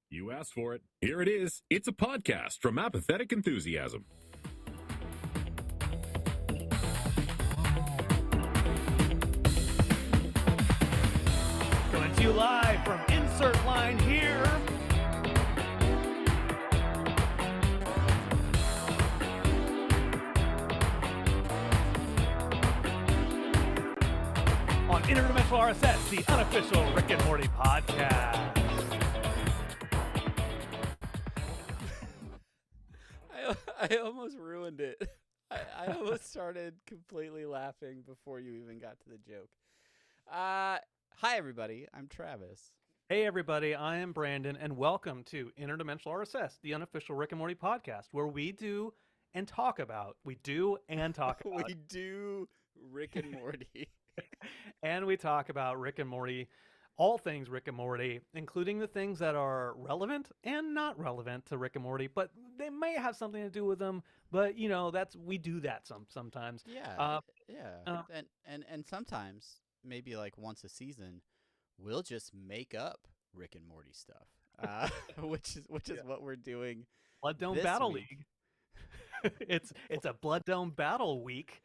You asked for it. Here it is. It's a podcast from Apathetic Enthusiasm. Coming to you live from Insert Line here. On Interdimensional RSS, the unofficial Rick and Morty podcast. I almost ruined it. I almost started completely laughing before you even got to the joke. Hi, everybody. I'm Travis. Hey, everybody. I am Brandon, and welcome to Interdimensional RSS, the unofficial Rick and Morty podcast, where we do and talk about. We do Rick and Morty. And we talk about Rick and Morty, all things Rick and Morty, including the things that are relevant and not relevant to Rick and Morty, but they may have something to do with them. But you know, we do that sometimes. Yeah, and sometimes maybe like once a season, we'll just make up Rick and Morty stuff, which is what we're doing. Blood Dome Battle League. It's a Blood Dome Battle Week.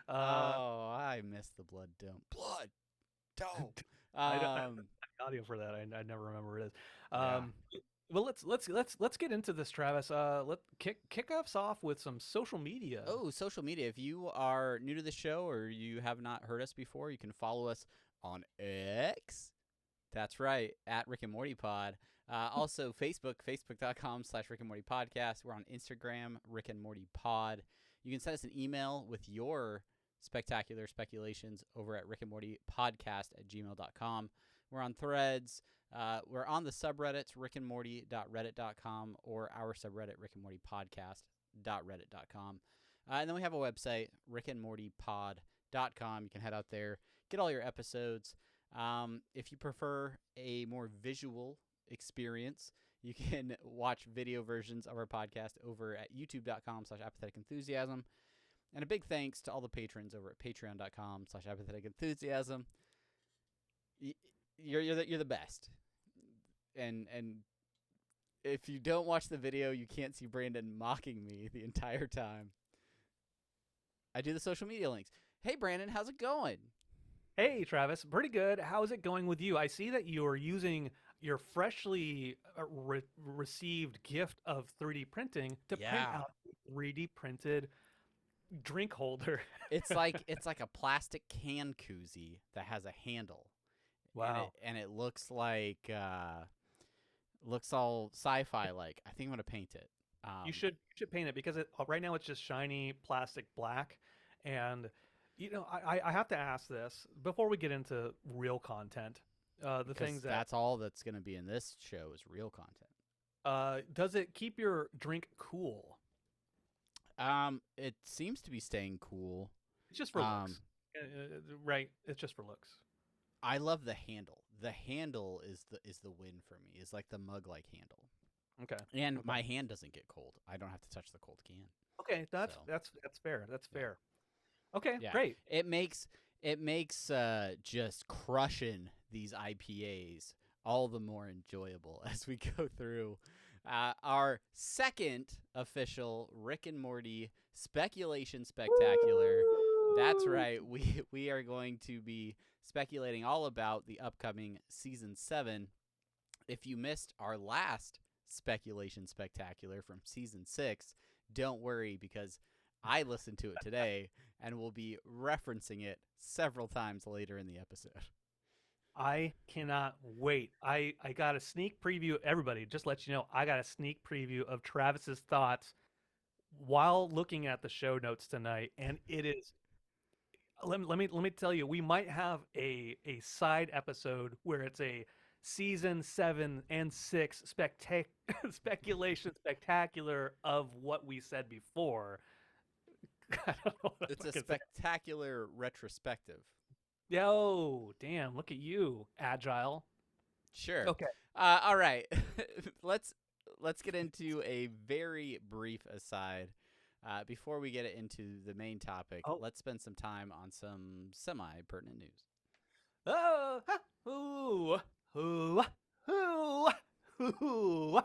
I missed the Blood Dome. Blood Dome. I audio for that. I never remember what it is. Well, let's get into this, Travis. Let kick us off with some social media. Oh, social media. If you are new to the show or you have not heard us before, you can follow us on X. That's right, at Rick and Morty Pod. Also, facebook.com/Rick and Morty Podcast. We're on Instagram, Rick and Morty Pod. You can send us an email with your spectacular speculations over at rickandmortypodcast@gmail.com. We're on Threads. We're on the subreddits, rickandmorty.reddit.com, or our subreddit, rickandmortypodcast.reddit.com. And then we have a website, rickandmortypod.com. You can head out there, get all your episodes. If you prefer a more visual experience, you can watch video versions of our podcast over at youtube.com/apatheticenthusiasm. And a big thanks to all the patrons over at patreon.com/apatheticenthusiasm. You're the best. And if you don't watch the video, you can't see Brandon mocking me the entire time. I do the social media links. Hey, Brandon, how's it going? Hey, Travis, pretty good. How's it going with you? I see that you are using your freshly received gift of 3D printing to print out a 3D printed drink holder. It's like a plastic can koozie that has a handle. Wow. And it looks like looks all sci-fi like. I think I'm gonna paint it. You should paint it because right now it's just shiny plastic black. And you know, I have to ask this before we get into real content. The things that's all that's gonna be in this show is real content. Does it keep your drink cool? It seems to be staying cool. It's just for looks, right? It's just for looks. I love the handle. The handle is the win for me. It's like the mug-like handle. Okay. And my hand doesn't get cold. I don't have to touch the cold can. Okay, that's fair. That's fair. Okay, yeah. Great. It makes just crushing these IPAs all the more enjoyable as we go through our second official Rick and Morty speculation spectacular. That's right. We are going to be speculating all about the upcoming season 7. If you missed our last speculation spectacular from season 6, don't worry because I listened to it today and will be referencing it several times later in the episode. I cannot wait. I got a sneak preview. Everybody, just let you know, I got a sneak preview of Travis's thoughts while looking at the show notes tonight, and it is. Let me tell you, we might have a side episode where it's a season 7 and 6 speculation spectacular of what we said before. I don't know it's a spectacular retrospective. Yo, damn! Look at you, agile. Sure. Okay. All right. Let's get into a very brief aside. Before we get into the main topic, let's spend some time on some semi-pertinent news. Sue.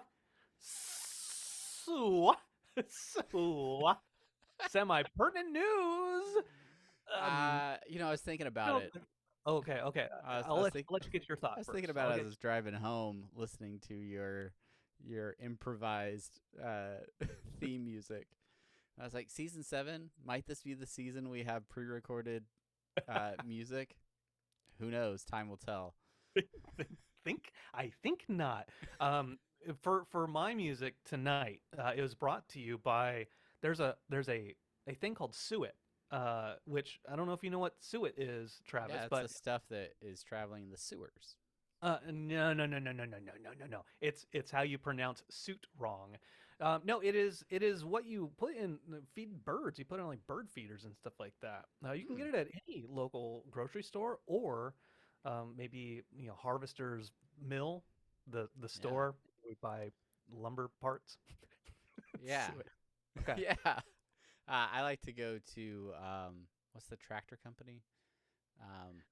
Sue. Sue. Semi-pertinent news. I was thinking about it. Okay. I was, I'll I was let think, you get your thought I was first. thinking about it as I was driving home, listening to your improvised theme music. I was like, season 7, might this be the season we have pre-recorded music? Who knows? Time will tell. I think not. For my music tonight, it was brought to you by there's a thing called Suet, which I don't know if you know what Suet is, Travis, Yeah, it's but the stuff that is traveling in the sewers. no. It's how you pronounce suit wrong. No, it is what you put in feed birds. You put it on like bird feeders and stuff like that. You can get it at any local grocery store or maybe Harvester's Mill, the store we buy lumber parts. Yeah. Suet. Okay. Yeah. I like to go to what's the tractor company?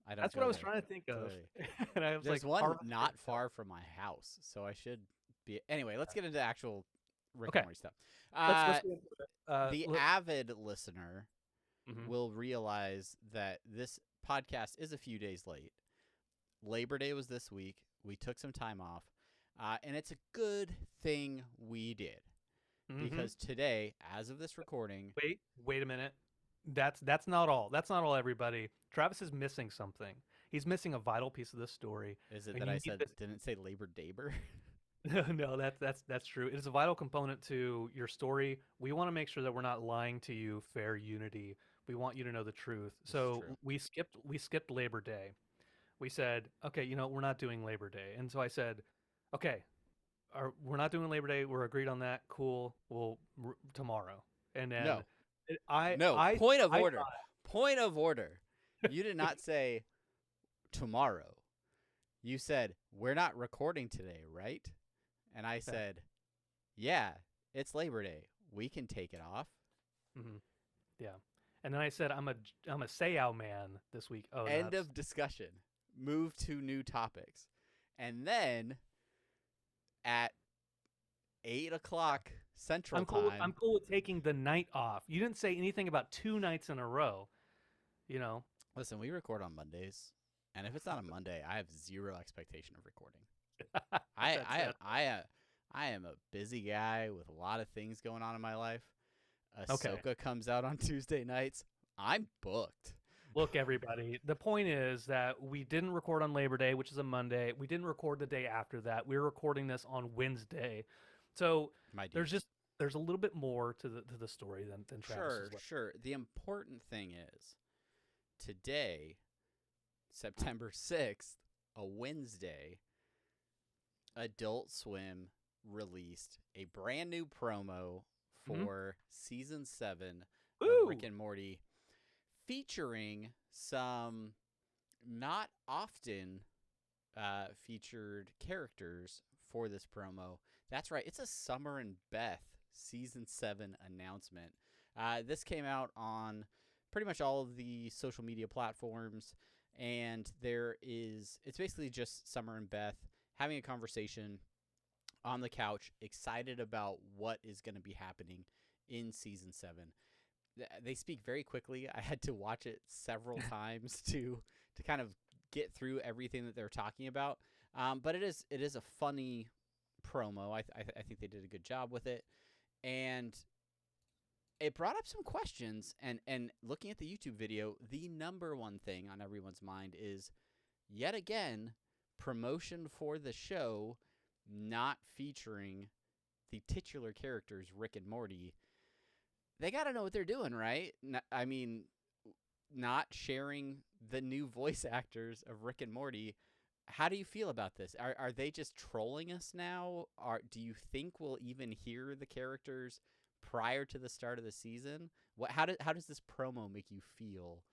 I don't. That's what I was trying to think of. Clearly. And I was There's like, one Harvester not stuff. far from my house, so I should be. Anyway, let's get into actual Rick Okay. and Morty stuff. Let's get into it. The avid listener Mhm. will realize that this podcast is a few days late. Labor Day was this week. We took some time off, and it's a good thing we did because today, as of this recording, Wait a minute. That's not all. That's not all, everybody. Travis is missing something. He's missing a vital piece of this story. is it and that you I need said this- didn't say Labor Daber? No, that's true. It is a vital component to your story. We want to make sure that we're not lying to you, fair unity. We want you to know the truth. This is So true. we skipped Labor Day. We said, okay, we're not doing Labor Day. And so I said, okay, we're not doing Labor Day. We're agreed on that. Cool. Well, tomorrow. And then No. I Point of I order. thought- Point of order. You did not say tomorrow. You said we're not recording today, right? And I said, yeah, it's Labor Day. We can take it off. Yeah. And then I said I'm a Sayao man this week. Oh, End of discussion. Move to new topics. And then at 8:00 Central Time. I'm cool with taking the night off. You didn't say anything about 2 nights in a row. Listen, we record on Mondays, and if it's not a Monday, I have zero expectation of recording. I am a busy guy with a lot of things going on in my life. Ahsoka comes out on Tuesday nights. I'm booked. Look, everybody, the point is that we didn't record on Labor Day, which is a Monday. We didn't record the day after that. We're recording this on Wednesday. So there's a little bit more to the story than Travis. Sure. The important thing is today, September 6th, a Wednesday, Adult Swim released a brand new promo for season 7 of Rick and Morty, featuring some not often featured characters for this promo. That's right, it's a Summer and Beth season 7 announcement. This came out on pretty much all of the social media platforms, and it's basically just Summer and Beth having a conversation on the couch, excited about what is going to be happening in season 7. They speak very quickly. I had to watch it several times to kind of get through everything that they're talking about. But it is a funny promo. I think they did a good job with it, and it brought up some questions. And looking at the YouTube video, the number one thing on everyone's mind is, yet again, promotion for the show not featuring the titular characters Rick and Morty. They got to know what they're doing, right? I mean, not sharing the new voice actors of Rick and Morty. How do you feel about this? Are they just trolling us now? Do you think we'll even hear the characters prior to the start of the season? How does this promo make you feel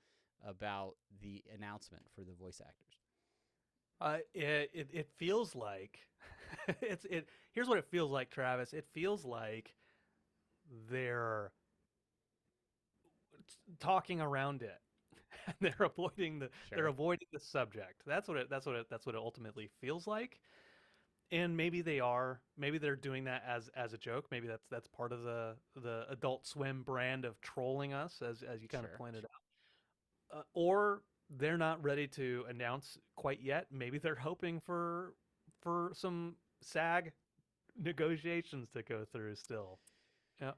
about the announcement for the voice actors? It feels like here's what it feels like, Travis. It feels like they're talking around it. They're avoiding the subject. That's what it ultimately feels like. And maybe they're doing that as a joke. Maybe that's part of the Adult Swim brand of trolling us, as you kind of Sure. pointed out. Or they're not ready to announce quite yet. Maybe they're hoping for some SAG negotiations to go through still. Yeah.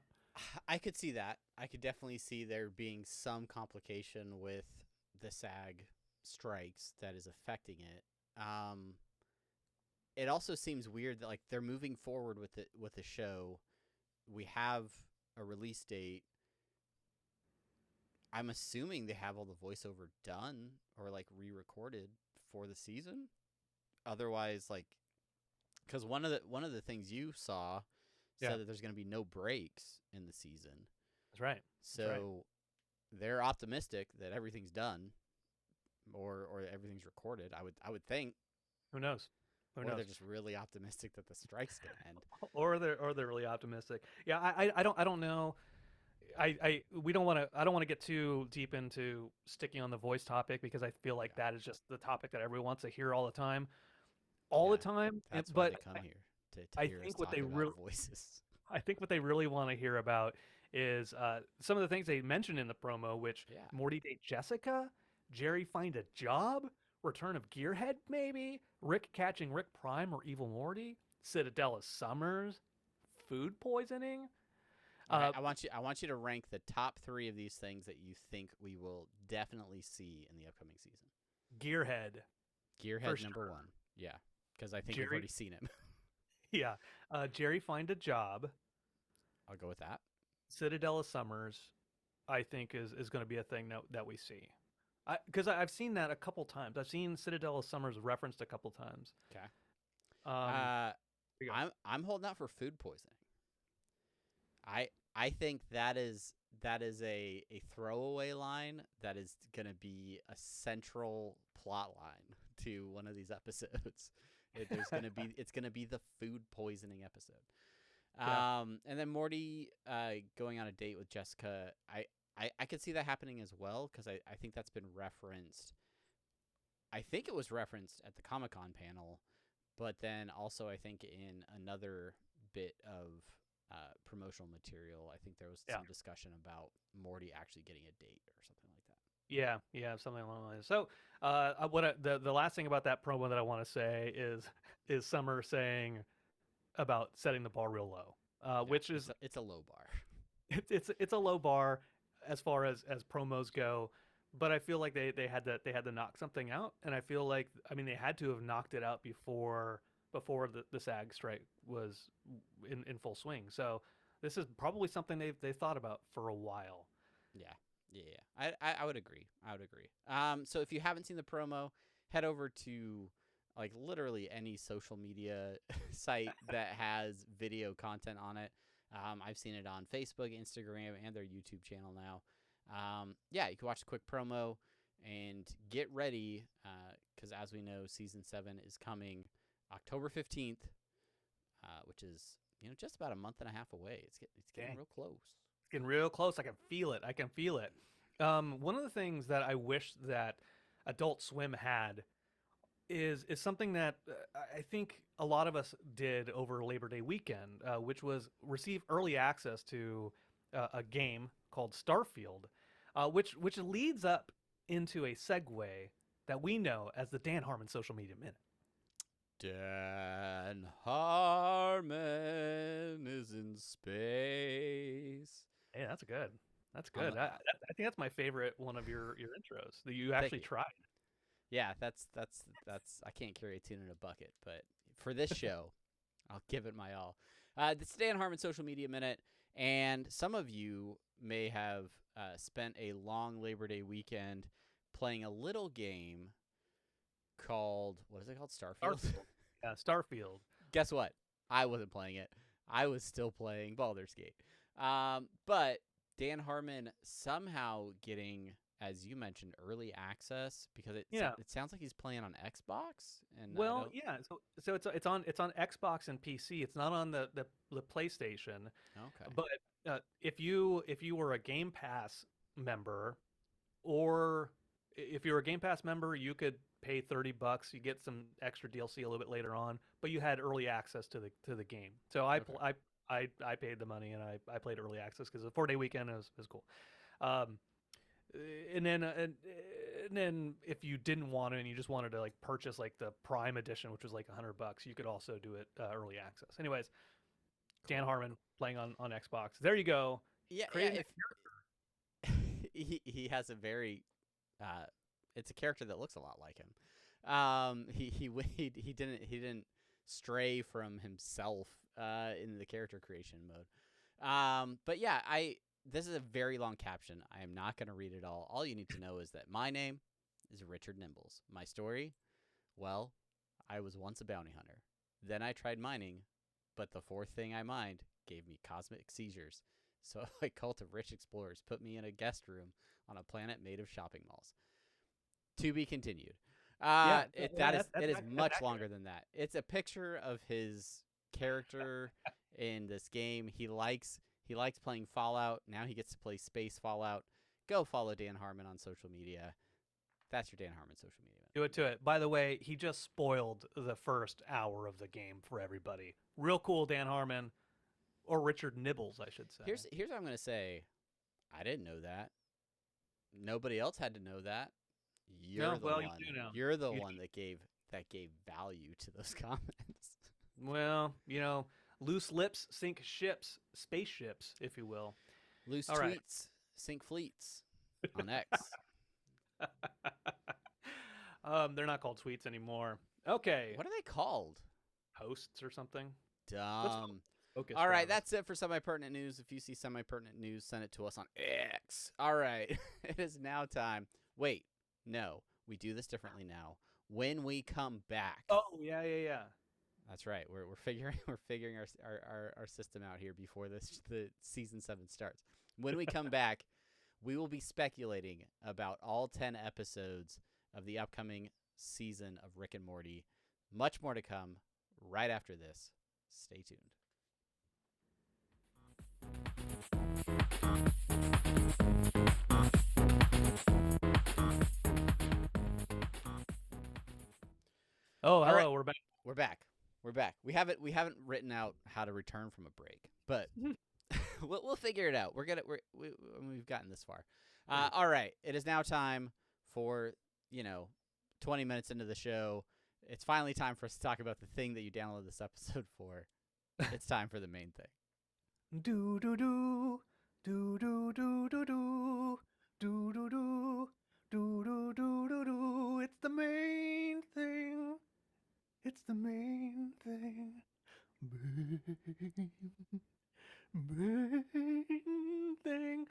I could see that. I could definitely see there being some complication with the SAG strikes that is affecting it. It also seems weird that like they're moving forward with the show. We have a release date. I'm assuming they have all the voiceover done or like re-recorded for the season. Otherwise, like, because one of the things you saw said that there's going to be no breaks in the season. That's right. So they're optimistic that everything's done, or everything's recorded. I would think. Who knows? Or they're just really optimistic that the strike's going to end. Or they're really optimistic. Yeah, I don't know. We don't want to. I don't want to get too deep into sticking on the voice topic because I feel like that is just the topic that everyone wants to hear all the time, the time. That's but why they come here to I hear think us what talk they about voices. I think what they really want to hear about is some of the things they mentioned in the promo, which Morty date Jessica, Jerry find a job, return of Gearhead maybe, Rick catching Rick Prime or Evil Morty, Citadel of Summers, food poisoning. Right, I want you to rank the top 3 of these things that you think we will definitely see in the upcoming season. Gearhead number 1. Yeah, because I think Jerry, we've already seen him. Yeah. Jerry find a job. I'll go with that. Citadel of Summers, I think is going to be a thing that we see. Because I've seen that a couple times. I've seen Citadel of Summers referenced a couple times. Okay. I'm holding out for food poisoning. I think that is a throwaway line that is going to be a central plot line to one of these episodes. It's going to be the food poisoning episode. And then Morty going on a date with Jessica, I could see that happening as well because I think that's been referenced. I think it was referenced at the Comic-Con panel, but then also I think in another bit of promotional material, I think there was some discussion about Morty actually getting a date or something like that. Yeah, something along those lines. So, the last thing about that promo that I want to say is Summer saying about setting the bar real low, which is it's a low bar. It's a low bar as far as promos go, but I feel like they had to knock something out, and I feel like they had to have knocked it out before the SAG strike was in full swing. So this is probably something they've thought about for a while. Yeah. I would agree. So if you haven't seen the promo, head over to like literally any social media site that has video content on it. I've seen it on Facebook, Instagram, and their YouTube channel now. You can watch a quick promo and get ready because as we know, season 7 is coming October 15th, which is just about a month and a half away. It's getting real close. It's getting real close. I can feel it. One of the things that I wish that Adult Swim had is something that I think a lot of us did over Labor Day weekend, which was receive early access to a game called Starfield, which leads up into a segue that we know as the Dan Harmon Social Media Minute. Dan Harmon is in space. Hey, that's good. I think that's my favorite one of your intros that you actually tried. Yeah, that's I can't carry a tune in a bucket, but for this show, I'll give it my all. This is Dan Harmon Social Media Minute, and some of you may have spent a long Labor Day weekend playing a little game called, what is it called? Starfield? Yeah, Starfield. Guess what? I wasn't playing it. I was still playing Baldur's Gate. But Dan Harmon somehow getting, as you mentioned, early access because it sounds like he's playing on Xbox. And so it's on Xbox and PC. It's not on the PlayStation. Okay. But if you were a Game Pass member, or if you're a Game Pass member, you could pay $30. You get some extra DLC a little bit later on, but you had early access to the game. So I paid the money and I played early access because the 4-day weekend was cool. Um, and then if you didn't want it and you just wanted to like purchase like the Prime edition, which was like $100, you could also do it early access. Anyways, Dan Harmon playing on Xbox. There you go. Yeah, Creating he has a very it's a character that looks a lot like him. He didn't stray from himself in the character creation mode. But yeah, this is a very long caption. I am not going to read it all. All you need to know is that my name is Richard Nimbles. My story, well, I was once a bounty hunter. Then I tried mining, but the fourth thing I mined gave me cosmic seizures. So a cult of rich explorers put me in a guest room on a planet made of shopping malls. To be continued. It is much longer than that. It's a picture of his character in this game. He likes playing Fallout. Now he gets to play Space Fallout. Go follow Dan Harmon on social media. That's your Dan Harmon social media. Do it to it. By the way, he just spoiled the first hour of the game for everybody. Real cool, Dan Harmon. Or Richard Nibbles, I should say. Here's what I'm going to say. I didn't know that. Nobody else had to know that. You're the one. You do now. You're the one that gave value to those comments. Well, loose lips sink ships, spaceships, if you will. Loose All tweets right. sink fleets on X. They're not called tweets anymore. Okay. What are they called? Posts or something? Dumb. Focus All right, drama. that's it for semi-pertinent news. If you see semi-pertinent news, send it to us on X. All right, it is now time. Wait, no, we do this differently now. When we come back. Oh, yeah. That's right. We're figuring our system out here before the season 7 starts. When we come back, we will be speculating about all 10 episodes of the upcoming season of Rick and Morty. Much more to come right after this. Stay tuned. Oh, hello, right. we're back. We're back. We haven't written out how to return from a break, but we'll figure it out. We've gotten this far. All right. It is now time for 20 minutes into the show. It's finally time for us to talk about the thing that you downloaded this episode for. It's time for the main thing. Do do do do do do do do do do do do do do do. It's the main thing. It's the main thing. Main thing.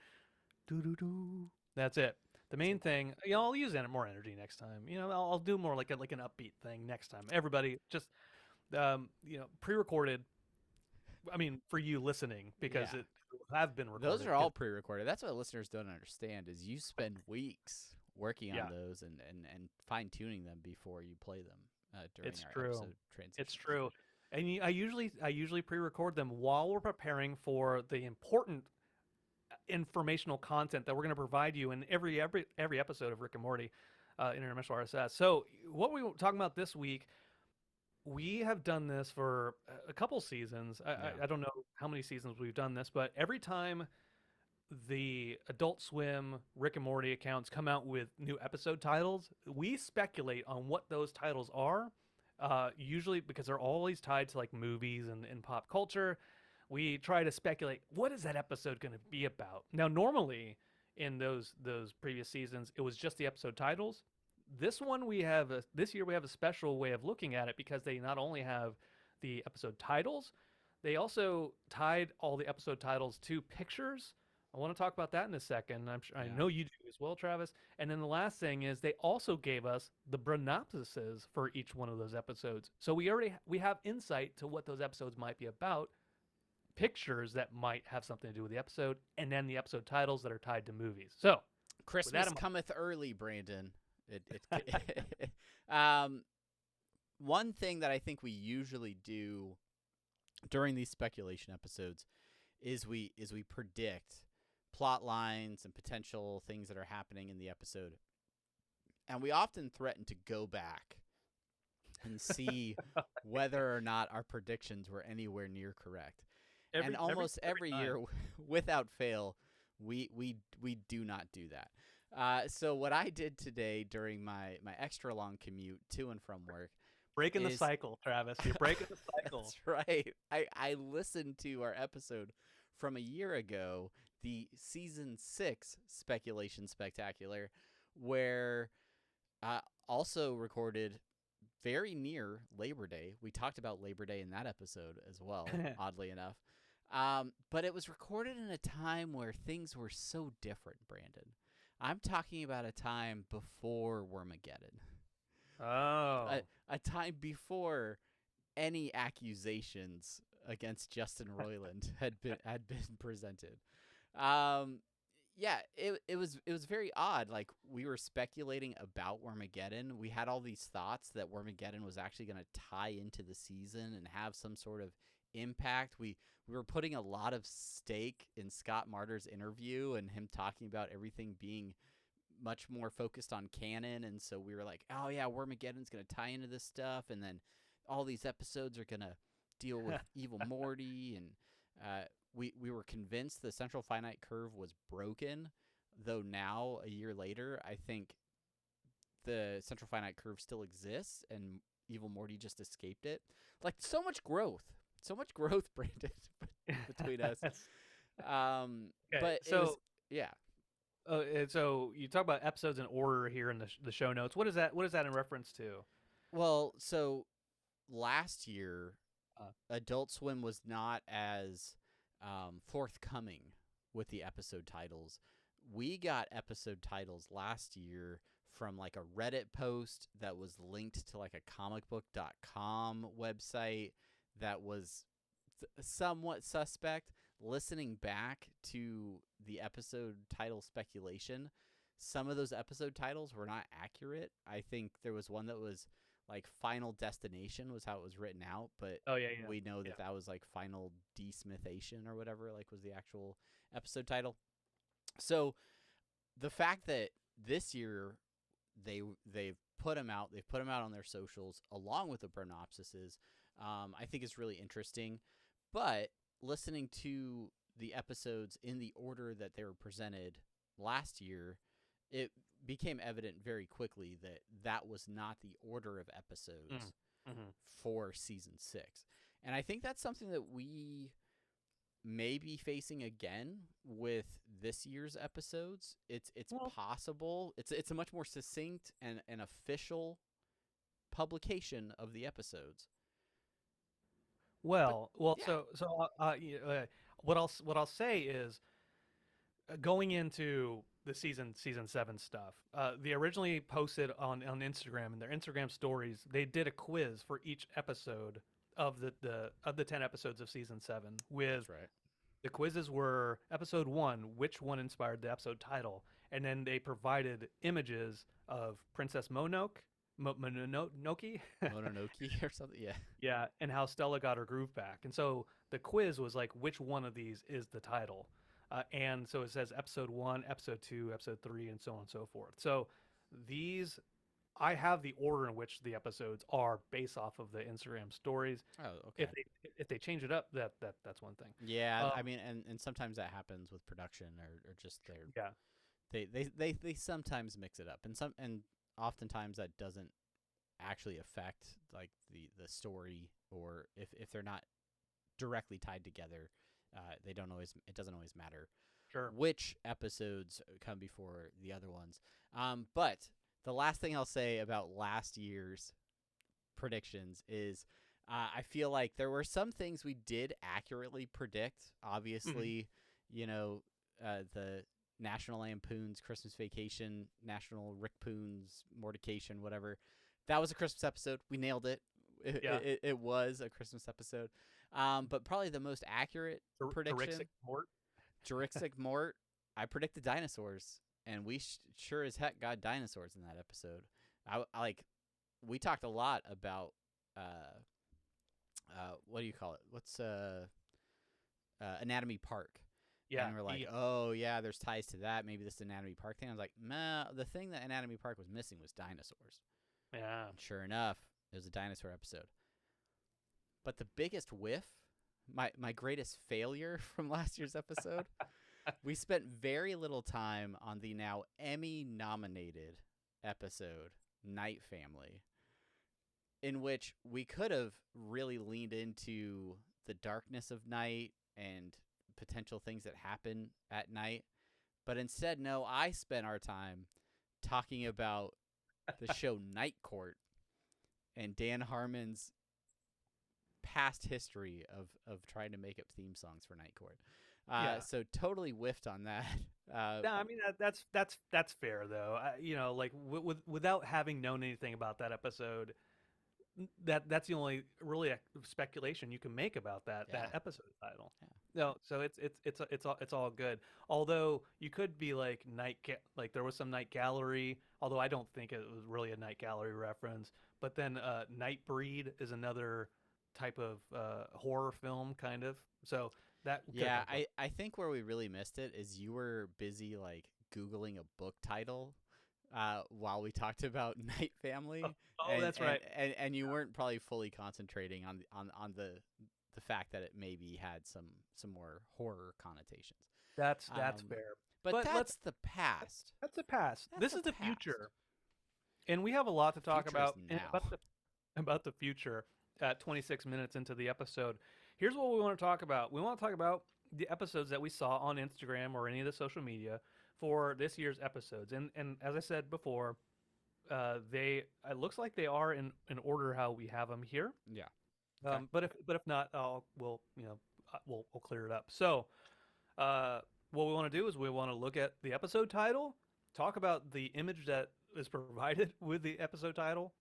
Do do do. That's it. The main thing. I'll use more energy next time. I'll do more like an upbeat thing next time. Everybody, just pre-recorded. I mean, for you listening, because Yeah. it have been recorded. Those are all pre-recorded. That's what listeners don't understand is you spend weeks working on those and fine-tuning them before you play them during It's our true. episode transition. It's true. And I usually pre-record them while we're preparing for the important informational content that we're going to provide you in every episode of Rick and Morty in Interdimensional RSS. So what we were talking about this week, we have done this for a couple seasons. I don't know how many seasons we've done this, but every time the Adult Swim, Rick and Morty accounts come out with new episode titles, we speculate on what those titles are, usually because they're always tied to like movies and pop culture. We try to speculate, what is that episode going to be about? Now, normally in those previous seasons, it was just the episode titles. This year we have a special way of looking at it because they not only have the episode titles, they also tied all the episode titles to pictures. I want to talk about that in a second. I know you do as well, Travis. And then the last thing is they also gave us the synopsises for each one of those episodes. So we have insight to what those episodes might be about, pictures that might have something to do with the episode, and then the episode titles that are tied to movies. So Christmas cometh early, Brandon. One thing that I think we usually do during these speculation episodes is we predict plot lines and potential things that are happening in the episode and we often threaten to go back and see whether or not our predictions were anywhere near correct. And almost every year, without fail, we do not do that. So what I did today during my extra long commute to and from work, breaking the cycle, Travis. You're breaking the cycle. That's right. I listened to our episode from a year ago, the season 6 speculation spectacular, where also recorded very near Labor Day. We talked about Labor Day in that episode as well, oddly enough. But it was recorded in a time where things were so different, Brandon. I'm talking about a time before Wormageddon. Oh. A time before any accusations against Justin Roiland had been presented. Yeah, it was very odd. Like, we were speculating about Wormageddon. We had all these thoughts that Wormageddon was actually going to tie into the season and have some sort of impact. We were putting a lot of stake in Scott Marter's interview and him talking about everything being much more focused on canon, and so we were like, oh yeah, Wormageddon's going to tie into this stuff, and then all these episodes are going to deal with Evil Morty, and we were convinced the central finite curve was broken, though now, a year later, I think the central finite curve still exists, and Evil Morty just escaped it. Like, so much growth, Brandon, between us. Okay, But so it was, yeah. And so you talk about episodes in order here in the show notes. What is that? What is that in reference to? Well, so last year, Adult Swim was not as forthcoming with the episode titles. We got episode titles last year from like a Reddit post that was linked to like a comicbook.com website that was somewhat suspect. Listening back to the episode title speculation, some of those episode titles were not accurate. I think there was one that was like Final Destination was how it was written out, but we know that that was like Final Desmithation or whatever, like, was the actual episode title. So the fact that this year they've put them out on their socials along with the Burnopsises, I think is really interesting. But listening to the episodes in the order that they were presented last year, it became evident very quickly that that was not the order of episodes for season 6. And I think that's something that we may be facing again with this year's episodes. It's possible. It's a much more succinct and an official publication of the episodes. Well, yeah. What I'll say is, going into the season 7 stuff, they originally posted on Instagram, in their Instagram stories, they did a quiz for each episode of the 10 episodes of season 7. With the quizzes were episode 1, which one inspired the episode title, and then they provided images of Princess Mononoke or something, yeah, and how Stella got her groove back. And so the quiz was like, which one of these is the title? And so it says episode 1, episode 2, episode 3, and so on and so forth. So these, I have the order in which the episodes are based off of the Instagram stories. Oh, okay. If they change it up, that's one thing. Yeah, I mean, and sometimes that happens with production or just they sometimes mix it up, and oftentimes that doesn't actually affect like the story, or if they're not directly tied together, it doesn't always matter which episodes come before the other ones. But the last thing I'll say about last year's predictions is I feel like there were some things we did accurately predict. Obviously, the National Lampoon's Christmas Vacation, National Rick Poon's Mortication, whatever. That was a Christmas episode. We nailed it. It was a Christmas episode. But probably the most accurate prediction. Jurassic Mort. I predicted dinosaurs, and we sure as heck got dinosaurs in that episode. We talked a lot about what do you call it? What's Anatomy Park? Yeah. And we're like, oh, yeah, there's ties to that. Maybe this Anatomy Park thing. I was like, nah, the thing that Anatomy Park was missing was dinosaurs. Yeah. And sure enough, it was a dinosaur episode. But the biggest whiff, my greatest failure from last year's episode, we spent very little time on the now Emmy-nominated episode, Night Family, in which we could have really leaned into the darkness of night and potential things that happen at night. But instead, no, I spent our time talking about the show Night Court and Dan Harmon's past history of trying to make up theme songs for Night Court. So totally whiffed on that. No, I mean that's fair though. Like without having known anything about that episode, that's the only really speculation you can make about that episode title. Yeah. No, so it's all good. Although you could be like like there was some Night Gallery, although I don't think it was really a Night Gallery reference. But then Nightbreed is another type of horror film, kind of. So that I think where we really missed it is you were busy like Googling a book title while we talked about Night Family. That's right. And you weren't probably fully concentrating on the fact that it maybe had some more horror connotations. That's fair. But that's the past. That's the past. This is the past. future. And we have a lot to talk about now. about the future at 26 minutes into the episode. Here's what we want to talk about. We want to talk about the episodes that we saw on Instagram or any of the social media for this year's episodes. And as I said before, it looks like they are in order how we have them here. Yeah. Okay. But if not, we'll clear it up. So, what we want to do is we want to look at the episode title, talk about the image that is provided with the episode title,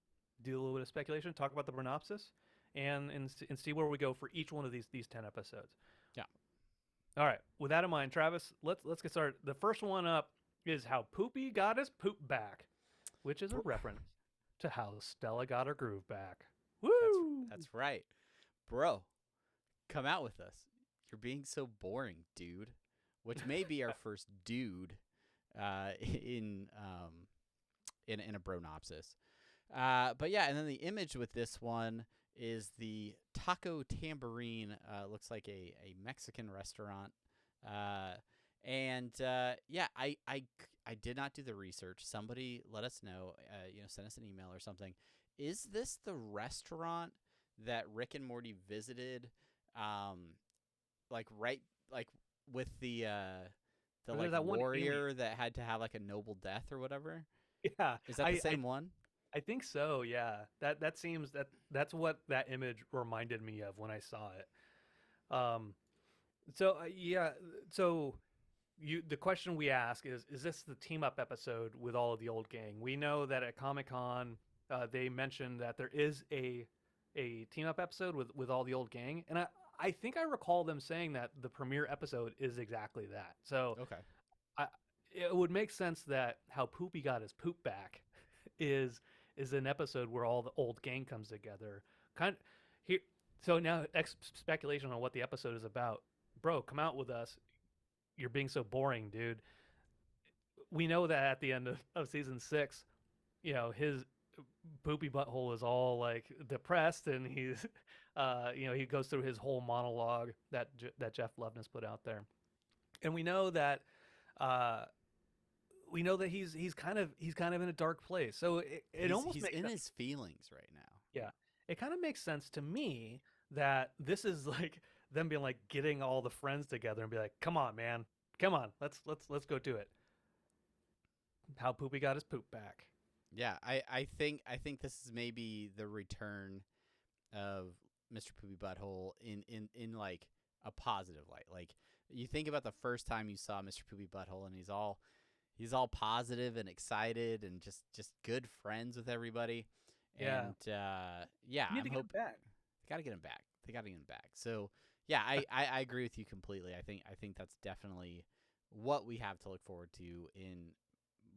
do a little bit of speculation, talk about the synopsis, and see where we go for each one of these 10 episodes. Yeah. All right. With that in mind, Travis, let's get started. The first one up is how Poopy got his poop back, which is a reference to how Stella got her groove back. Woo! That's right. Bro, come out with us. You're being so boring, dude. Which may be our first dude in a bronopsis. But yeah, and then the image with this one is the Taco Tambourine. Looks like a Mexican restaurant. Yeah, I did not do the research. Somebody let us know. Send us an email or something. Is this the restaurant that Rick and Morty visited? With the like warrior that had to have like a noble death or whatever. Yeah, is that the same one? I think so. Yeah, that seems that's what that image reminded me of when I saw it. So the question we ask is this the team up episode with all of the old gang? We know that at Comic-Con they mentioned that there is a team up episode with all the old gang, and I think I recall them saying that the premiere episode is exactly that. So okay, it would make sense that how Poopy got his poop back is an episode where all the old gang comes together. So now speculation on what the episode is about. Bro, come out with us. You're being so boring, dude. We know that at the end of season 6, his Poopy butthole is all like depressed, and he's he goes through his whole monologue that Jeff Loveness put out there, and we know that he's kind of in a dark place. So it almost he's makes in sense. His feelings right now. Yeah, it kind of makes sense to me that this is like them being like getting all the friends together and be like, come on, man, come on, let's go do it. How Poopy got his poop back. Yeah, I think this is maybe the return of Mr. Poopy Butthole in like a positive light. Like you think about the first time you saw Mr. Poopy Butthole, and he's all positive and excited and just good friends with everybody. Yeah. And You need to get him back. They gotta get him back. So yeah, I agree with you completely. I think that's definitely what we have to look forward to in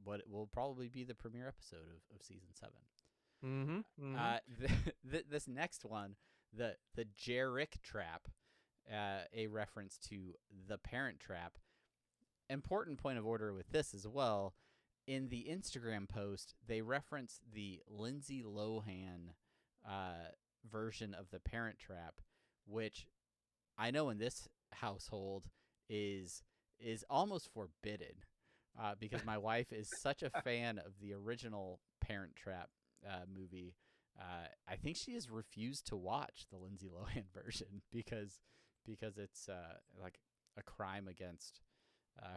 what will probably be the premiere episode of season 7. Mm-hmm. This next one, the Jarrick Trap, a reference to The Parent Trap. Important point of order with this as well. In the Instagram post, they reference the Lindsay Lohan version of The Parent Trap, which I know in this household is almost forbidden, because my wife is such a fan of the original Parent Trap movie. I think she has refused to watch the Lindsay Lohan version because it's like a crime against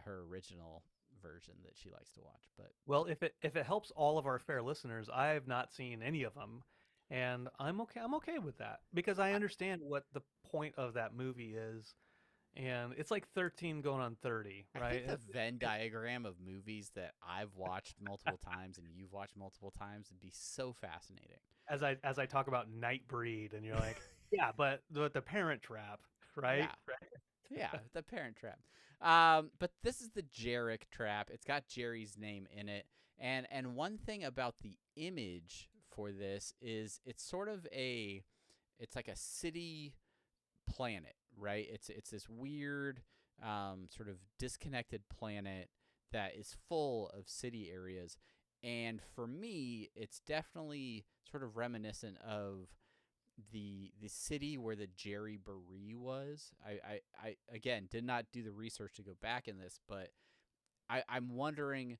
her original version that she likes to watch. But Well, if it helps all of our fair listeners, I have not seen any of them, and I'm okay. I'm okay with that because I understand what the point of that movie is, and it's like 13 going on 30, I right? think the Venn diagram of movies that I've watched multiple times and you've watched multiple times would be so fascinating. As I talk about Nightbreed, and you're like, yeah, but the Parent Trap, right? Yeah. Right. Yeah, The Parent Trap. But this is the Jarek Trap. It's got Jerry's name in it. And one thing about the image for this is it's like a city planet, right? It's this weird sort of disconnected planet that is full of city areas. And for me, it's definitely sort of reminiscent of the city where the Jerry Beret was. I again did not do the research to go back in this, but I'm wondering,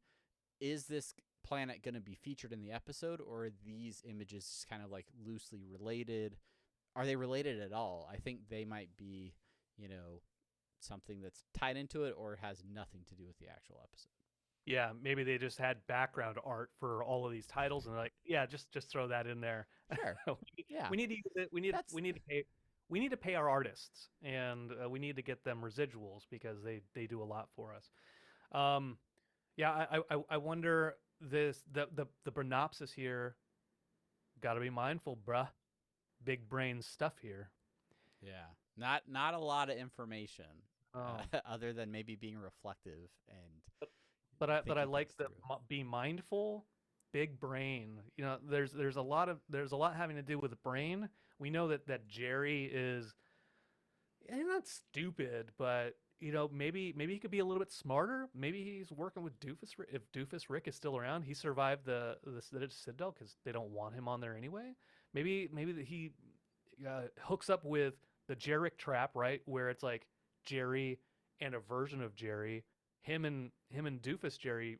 is this planet going to be featured in the episode, or are these images just kind of like loosely related? Are they related at all? I think they might be, something that's tied into it or has nothing to do with the actual episode. Yeah, maybe they just had background art for all of these titles, and they're like, yeah, just throw that in there. Sure. Yeah. We need to use it. We need to pay our artists, and we need to get them residuals because they do a lot for us. Yeah, I wonder the Bronopsis here. Got to be mindful, bruh. Big brain stuff here. Yeah. Not a lot of information, Oh. other than maybe being reflective and But I thinking like things the through. be mindful, big brain. There's a lot having to do with the brain. We know that Jerry is not stupid, but maybe he could be a little bit smarter. Maybe he's working with Doofus. If Doofus Rick is still around, he survived the Citadel because they don't want him on there anyway. Maybe that he hooks up with the Jarek trap, right, where it's like Jerry and a version of Jerry, him and Doofus Jerry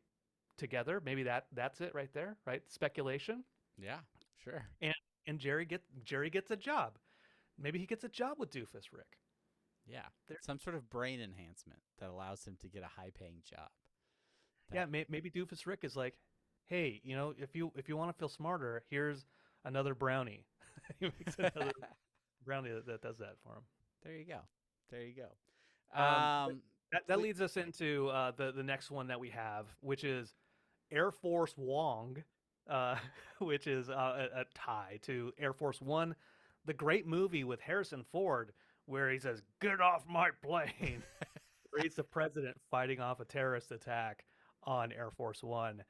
together. Maybe that's it right there, right? Speculation. Yeah, sure. And Jerry gets a job. Maybe he gets a job with Doofus Rick. Yeah. There- Some sort of brain enhancement that allows him to get a high-paying job. Yeah, maybe Doofus Rick is like, hey, if you want to feel smarter, here's another brownie. He makes another brownie that does that for him. There you go. There you go. That leads us into the next one that we have, which is Air Force Wong, which is a tie to Air Force One, the great movie with Harrison Ford, where he says, "Get off my plane." Where he's the president fighting off a terrorist attack on Air Force One.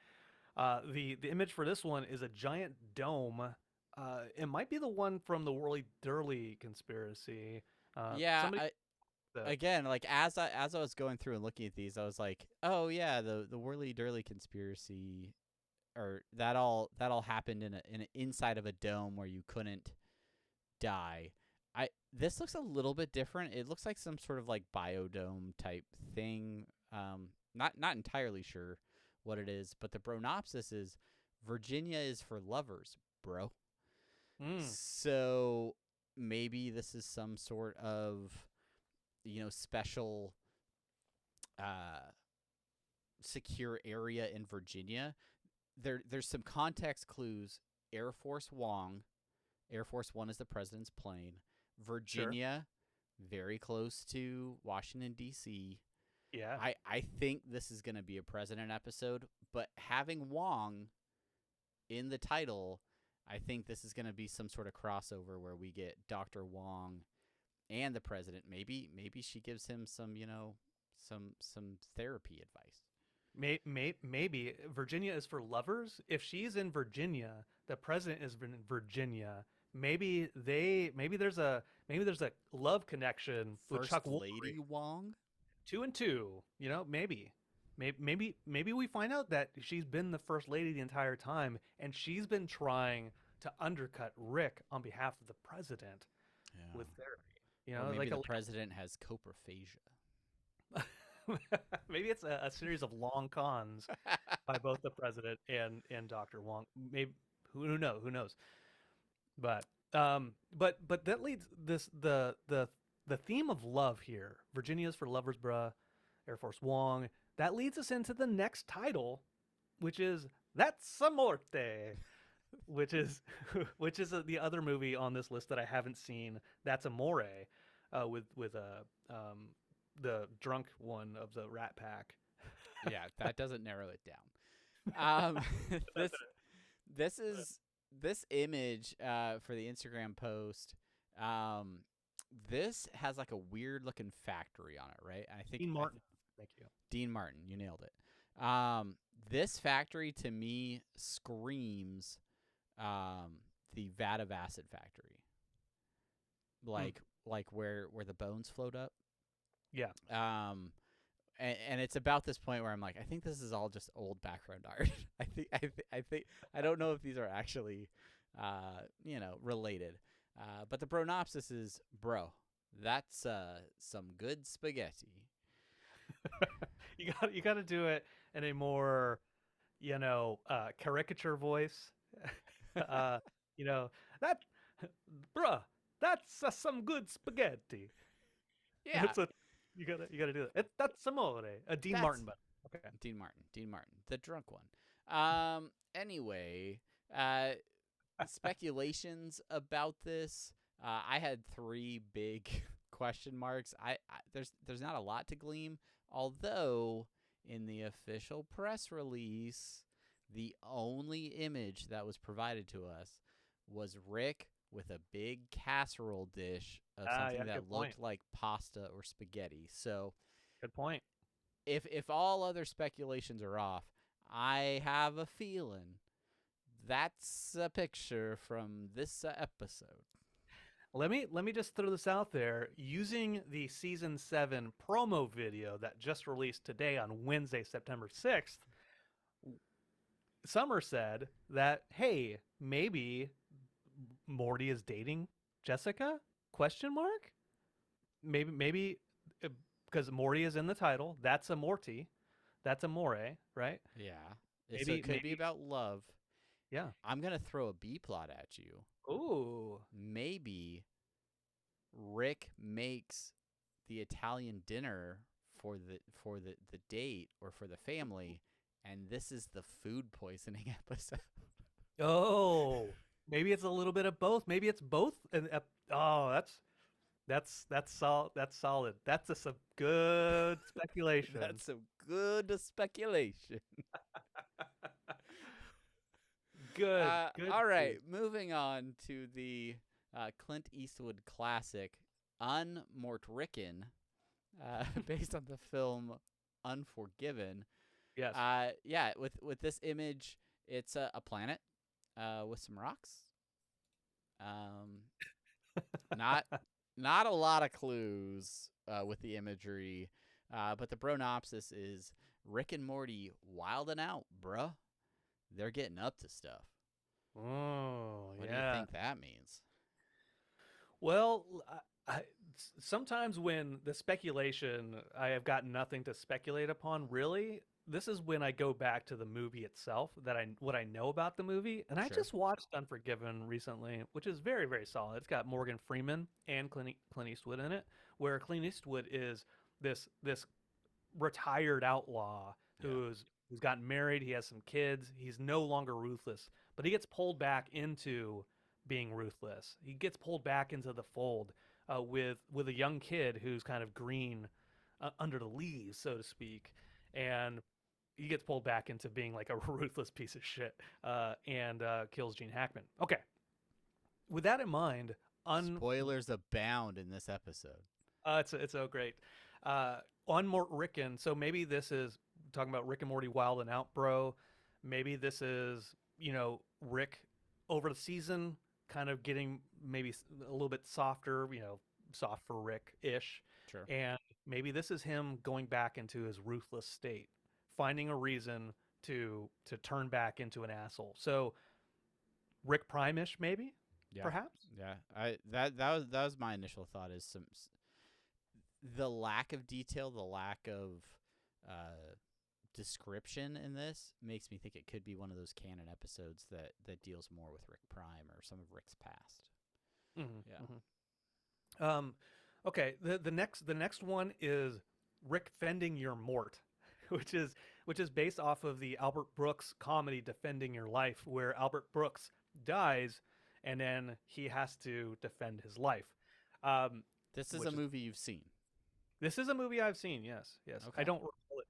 The image for this one is a giant dome. It might be the one from the Whirly Durley conspiracy. Yeah, Somebody again, like as I was going through and looking at these, I was like, oh yeah, the Whirly Durley conspiracy, or that all happened in an inside of a dome where you couldn't die. This looks a little bit different. It looks like some sort of like biodome type thing. Not entirely sure what it is, but the Bronopsis is Virginia is for lovers, bro. So maybe this is some sort of special secure area in Virginia. There's some context clues. Air Force One is the president's plane. Virginia, very close to Washington, D.C. Yeah. I think this is going to be a president episode, but having Wong in the title, I think this is going to be some sort of crossover where we get Dr. Wong and the president. Maybe she gives him some therapy advice. Maybe Virginia is for lovers. If she's in Virginia, the president is in Virginia. maybe there's a love connection with First Chuck Lady Woolery. Wong. 2 and 2, maybe we find out that she's been the first lady the entire time, and she's been trying to undercut Rick on behalf of the president Yeah. with therapy. Or maybe like the president has coprophagia. maybe it's a series of long cons by both the president and Dr. Wong. Maybe who knows? But but that leads the theme of love here. Virginia's for lovers, bruh. Air Force Wong. That leads us into the next title, which is That's Amorte, which is the other movie on this list that I haven't seen. That's Amore, with the drunk one of the Rat Pack. Yeah, that doesn't narrow it down. This this image for the Instagram post. This has like a weird looking factory on it, right? I think Dean Martin. Thank you. Dean Martin, you nailed it. This factory to me screams the vat of acid factory, like where the bones float up. Yeah. And it's about this point where I'm like, I think this is all just old background art. I think I don't know if these are actually related. But the pronopsis is, bro, that's some good spaghetti. You got to do it in a more caricature voice. That bruh, that's some good spaghetti. Yeah. You gotta do it. That's amore. Dean Martin, but okay. Dean Martin, the drunk one. Anyway, speculations about this. I had 3 big question marks. There's not a lot to glean, although in the official press release, the only image that was provided to us was Rick with a big casserole dish of something that looked like pasta or spaghetti. So, good point. If all other speculations are off, I have a feeling that's a picture from this episode. Let me just throw this out there. Using the season 7 promo video that just released today on Wednesday, September 6th, Summer said that, hey, maybe Morty is dating Jessica? Question mark? Maybe because Morty is in the title. That's a Morty. That's a More, right? Yeah. Maybe, so it could be about love. Yeah. I'm going to throw a B plot at you. Ooh. Maybe Rick makes the Italian dinner for the date or for the family, and this is the food poisoning episode. Oh, maybe it's a little bit of both. Maybe it's both. And that's solid. That's some good speculation. That's some good speculation. Good. All right, moving on to the Clint Eastwood classic Unmortricken, based on the film Unforgiven. Yes. Yeah. With this image, it's a planet with some rocks. Not a lot of clues with the imagery, but the pronopsis is Rick and Morty wilding out, bruh. They're getting up to stuff. Oh, What do you think that means? Well, sometimes when the speculation, I have got nothing to speculate upon, really. This is when I go back to the movie itself, what I know about the movie. And I just watched Unforgiven recently, which is very, very solid. It's got Morgan Freeman and Clint Eastwood in it, where Clint Eastwood is this retired outlaw who's gotten married. He has some kids. He's no longer ruthless, but he gets pulled back into being ruthless. He gets pulled back into the fold with a young kid who's kind of green under the leaves, so to speak, and he gets pulled back into being like a ruthless piece of shit and kills Gene Hackman. Okay, with that in mind, spoilers abound in this episode. It's so great. Unmortricken. So maybe this is talking about Rick and Morty wild and out, bro. Maybe this is Rick over the season kind of getting maybe a little bit softer, soft for Rick-ish. Sure. And maybe this is him going back into his ruthless state, finding a reason to turn back into an asshole. So Rick Prime-ish, maybe, perhaps. Yeah. That was my initial thought, is the lack of detail, the lack of description in this makes me think it could be one of those canon episodes that deals more with Rick Prime or some of Rick's past. Mm-hmm, yeah. Mm-hmm. Okay. The next one is Rick Fending Your Mort, which is based off of the Albert Brooks comedy Defending Your Life, where Albert Brooks dies and then he has to defend his life. This is a movie you've seen. This is a movie I've seen. Yes. Okay. I don't recall it.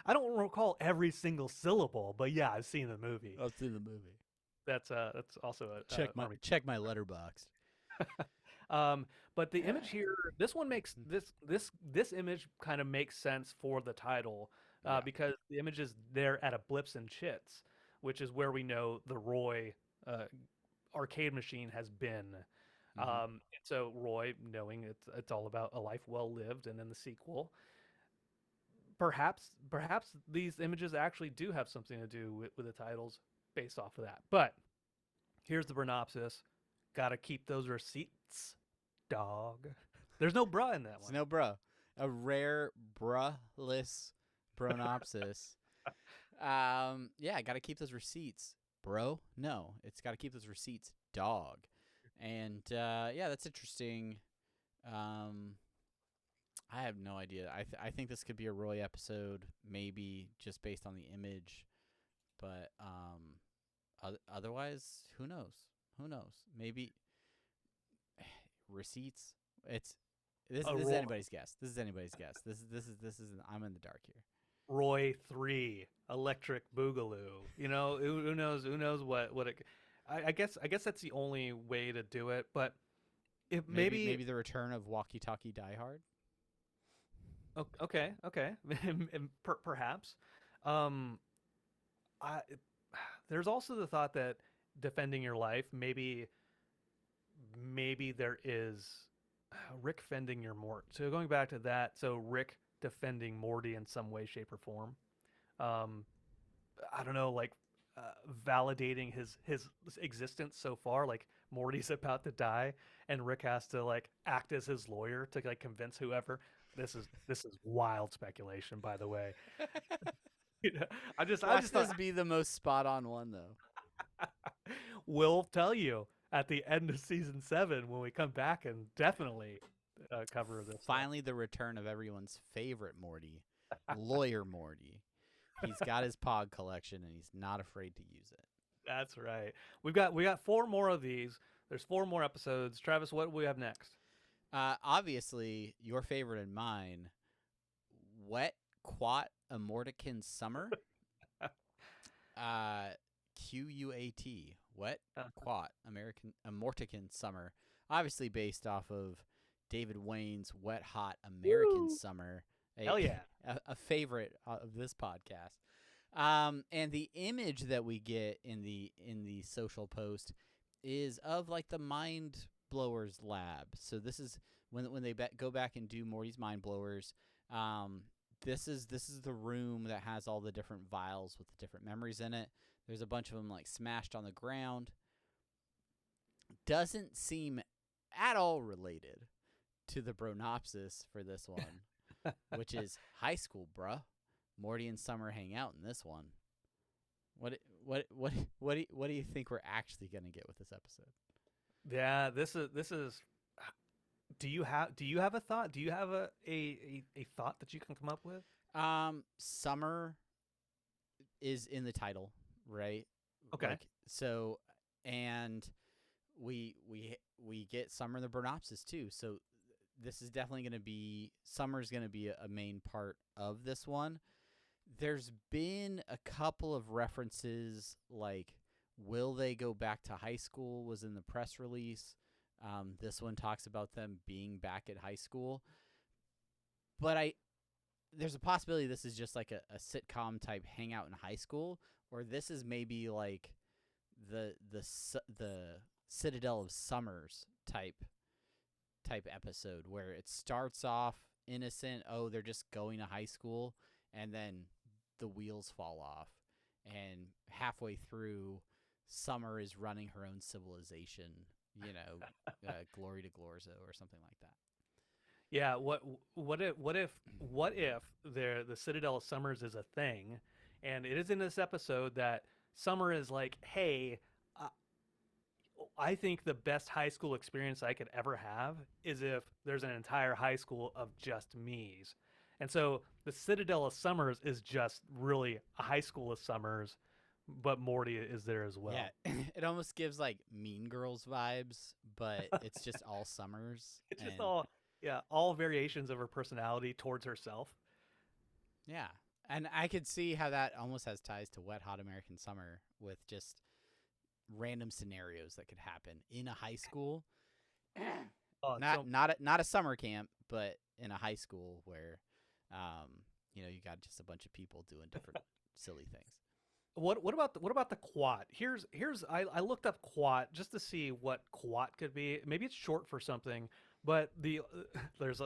I don't recall every single syllable, but yeah, I've seen the movie. I've seen the movie. That's also a check my letterbox. But the image here, this one makes this image kind of makes sense for the title, because the image is there at a Blips and Chits, which is where we know the Roy arcade machine has been. And so Roy, knowing it's all about a life well lived, and then the sequel. Perhaps these images actually do have something to do with the titles based off of that. But here's the Bronopsis. Gotta keep those receipts, dog. There's no bruh in that one. There's no bruh. A rare bruh-less Bronopsis. Yeah, gotta keep those receipts, bro. No, it's gotta keep those receipts, dog. And yeah, that's interesting. I have no idea. I think this could be a Roy episode, maybe just based on the image, but otherwise, who knows? Who knows? Maybe receipts. This is anybody's guess. This is anybody's guess. This is I'm in the dark here. Roy 3, Electric Boogaloo. Who knows what it. I guess that's the only way to do it, but if maybe the return of Walkie Talkie Die Hard. Okay. Perhaps. There's also the thought that Defending Your Life, maybe there is Rick fending your Mort. So going back to that, so Rick defending Morty in some way, shape, or form. I don't know, validating his existence so far. Like Morty's about to die, and Rick has to act as his lawyer to convince whoever. This is wild speculation, by the way. I just thought be the most spot on one though. We'll tell you at the end of season 7 when we come back and definitely cover this. Finally, the return of everyone's favorite Morty, Lawyer Morty. He's got his Pog collection and he's not afraid to use it. That's right. We got 4 more of these. There's 4 more episodes. Travis, what do we have next? Obviously, your favorite and mine, Wet Quat Amortican Summer. QUAT, Wet Quat Amortican Summer. Obviously based off of David Wayne's Wet Hot American Summer. Hell yeah. A favorite of this podcast. And the image that we get in the social post is of the Mind Blowers lab. So this is when they go back and do Morty's Mind Blowers. This is the room that has all the different vials with the different memories in it. There's a bunch of them smashed on the ground. Doesn't seem at all related to the Bronopsis for this one, which is high school, bruh. Morty and Summer hang out in this one. What do you think we're actually gonna get with this episode? Yeah, this is. Do you have a thought? Do you have a thought that you can come up with? Summer is in the title, right? Okay. So, and we get Summer in the Bronopsis too. So this is definitely going to be Summer's going to be a main part of this one. There's been a couple of references, will they go back to high school was in the press release. This one talks about them being back at high school. But there's a possibility this is just a sitcom type hangout in high school, or this is maybe the Citadel of Summers type episode where it starts off innocent. Oh, they're just going to high school, and then the wheels fall off, and halfway through, Summer is running her own civilization. Glory to Glorzo or something like that. Yeah. What if the Citadel of Summers is a thing, and it is in this episode that Summer is like, hey. I think the best high school experience I could ever have is if there's an entire high school of just me's. And so the Citadel of Summers is just really a high school of Summers, but Morty is there as well. Yeah, it almost gives like Mean Girls vibes, but it's just all Summers. It's just all variations of her personality towards herself. Yeah, and I could see how that almost has ties to Wet Hot American Summer with just random scenarios that could happen in a high school. Not a summer camp, but in a high school where you got just a bunch of people doing different silly things. What about the quat? I looked up quat just to see what quat could be. Maybe it's short for something, but there's